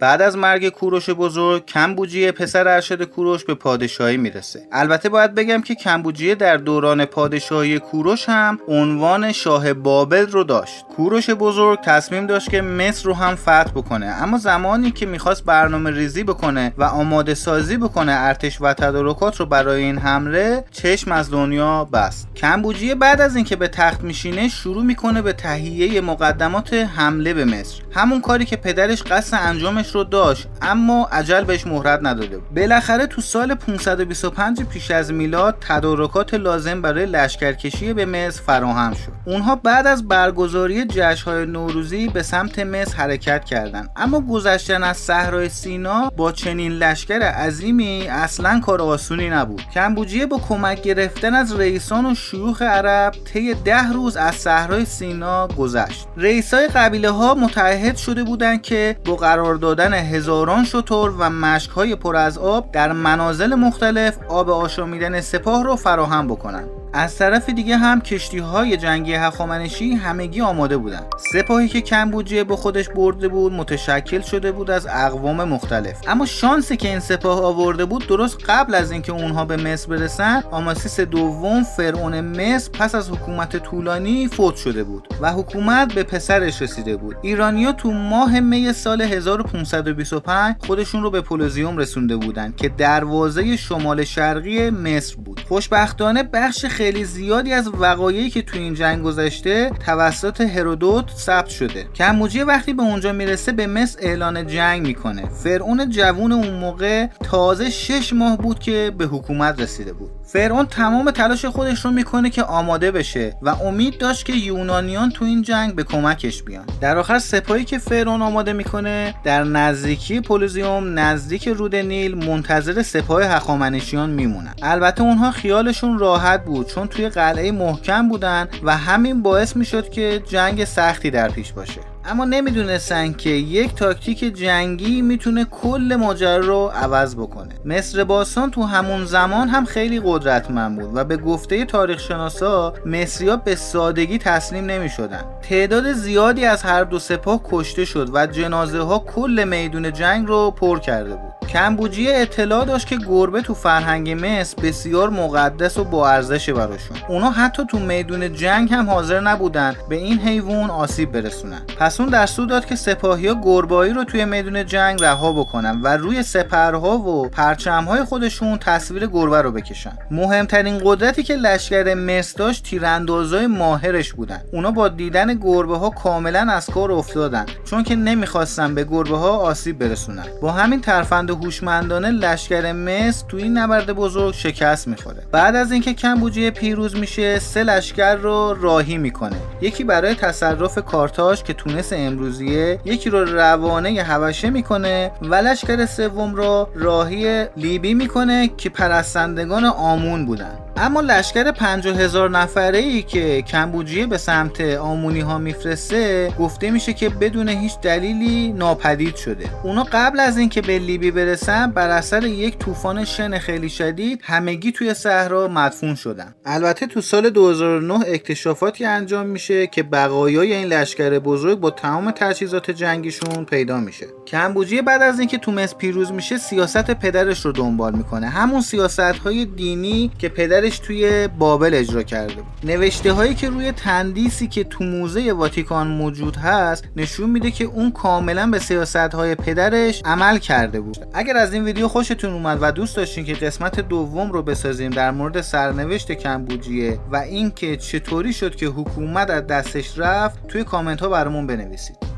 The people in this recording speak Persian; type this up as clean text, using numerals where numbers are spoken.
بعد از مرگ کوروش بزرگ کمبوجیه پسر ارشد کوروش به پادشاهی میرسه. البته باید بگم که کمبوجیه در دوران پادشاهی کوروش هم عنوان شاه بابل رو داشت. کوروش بزرگ تصمیم داشت که مصر رو هم فتح بکنه، اما زمانی که میخواست برنامه ریزی بکنه و آماده سازی بکنه ارتش و تدارکات رو برای این حمله، چشم از دنیا بست. کمبوجیه بعد از اینکه به تخت میشینه شروع میکنه به تهیه مقدمات حمله به مصر، همون کاری که پدرش قصد انجامش رو داشت اما اجل بهش مهلت نداده بود. بالاخره تو سال 525 پیش از میلاد تدارکات لازم برای لشکرکشی به مصر فراهم شد. اونها بعد از برگزاری جشن‌های نوروزی به سمت مصر حرکت کردند، اما گذشتن از صحرای سینا با چنین لشکر عظیمی اصلاً کار آسونی نبود. کمبوجیه با کمک گرفتن از رئیسان و شیوخ عرب طی 10 روز از صحرای سینا گذشت. رئیسای قبیله ها متعهد شده بودند که با قرار دادن هزاران شتر و مشک‌های پر از آب در منازل مختلف آب آشامیدن سپاه رو فراهم بکنند. از طرف دیگه هم کشتی‌های جنگی هخامنشی همگی آماده بودند. سپاهی که کمبوجیه با خودش برده بود متشکل شده بود از اقوام مختلف، اما شانسی که این سپاه آورده بود درست قبل از اینکه اونها به مصر برسن، آماسیس دوم فرعون مصر پس از حکومت طولانی فوت شده بود و حکومت به پسرش رسیده بود. ایرانی‌ها تو ماه می سال 1525 خودشون رو به پولوزیوم رسونده بودند که دروازه شمال شرقی مصر بود. خوشبختانه بخش خیلی زیادی از وقایعی که تو این جنگ گذشته توسط هرودوت ثبت شده. کمبوجیه وقتی به اونجا میرسه به مصر اعلان جنگ میکنه. فرعون جوون اون موقع تازه 6 ماه بود که به حکومت رسیده بود. فرعون تمام تلاش خودش رو میکنه که آماده بشه و امید داشت که یونانیان تو این جنگ به کمکش بیان. در آخر سپاهی که فرعون آماده میکنه در نزدیکی پولوزیوم نزدیک رود نیل منتظر سپاه هخامنشیان میمونن. البته اونها خیالشون راحت بود چون توی قلعه محکم بودن و همین باعث میشد که جنگ سختی در پیش باشه. اما نمیدونستن که یک تاکتیک جنگی میتونه کل ماجرا رو عوض بکنه. مصر باستان تو همون زمان هم خیلی قدرتمند بود و به گفته تاریخ شناسا مصری‌ها به سادگی تسلیم نمیشدن. تعداد زیادی از هر دو سپاه کشته شد و جنازه ها کل میدون جنگ رو پر کرده بود. کمبوجیه اطلاع داشت که گربه تو فرهنگ مصر بسیار مقدس و با ارزشه براشون. اونا حتی تو میدون جنگ هم حاضر نبودن به این حیوان آسیب برسونن. پس اون دستور داد که سپاهی‌ها گربه‌ای رو توی میدون جنگ رها بکنن و روی سپرها و پرچم‌های خودشون تصویر گربه رو بکشن. مهمترین قدرتی که لشکر مصر داشت تیراندازای ماهرش بودن. اونا با دیدن گربه‌ها کاملا از کار افتادن چون که نمیخواستن به گربه‌ها آسیب برسونن. با همین ترفند هوشمندانه لشکر مصر توی این نبرد بزرگ شکست میخوره. بعد از اینکه کمبوجیه پیروز میشه 3 لشکر رو راهی میکنه. یکی برای تصرف کارتاژ که تونس امروزیه، یکی رو روانه حبشه میکنه و لشکر سوم رو راهی لیبی میکنه که پرستندگان آمون بودن. اما لشکر 50,000 نفره‌ای که کمبوجیه به سمت آمونی ها میفرسته گفته میشه که بدون هیچ دلیلی ناپدید شده. اونا قبل از اینکه به لیبی برسن بر اثر یک طوفان شن خیلی شدید همگی توی صحرا مدفون شدن. البته تو سال 2009 اکتشافاتی انجام میشه که بقایای این لشکر بزرگ با تمام تجهیزات جنگیشون پیدا میشه. کمبوجیه بعد از اینکه تو مصر پیروز میشه سیاست پدرش رو دنبال میکنه، همون سیاست‌های دینی که پدرش توی بابل اجرا کرده بود. نوشته هایی که روی تندیسی که تو موزه واتیکان موجود هست نشون میده که اون کاملا به سیاست های پدرش عمل کرده بود. اگر از این ویدیو خوشتون اومد و دوست داشتین که قسمت دوم رو بسازیم در مورد سرنوشت کمبوجیه و اینکه چطوری شد که حکومت از دستش رفت، توی کامنت ها برامون بنویسید.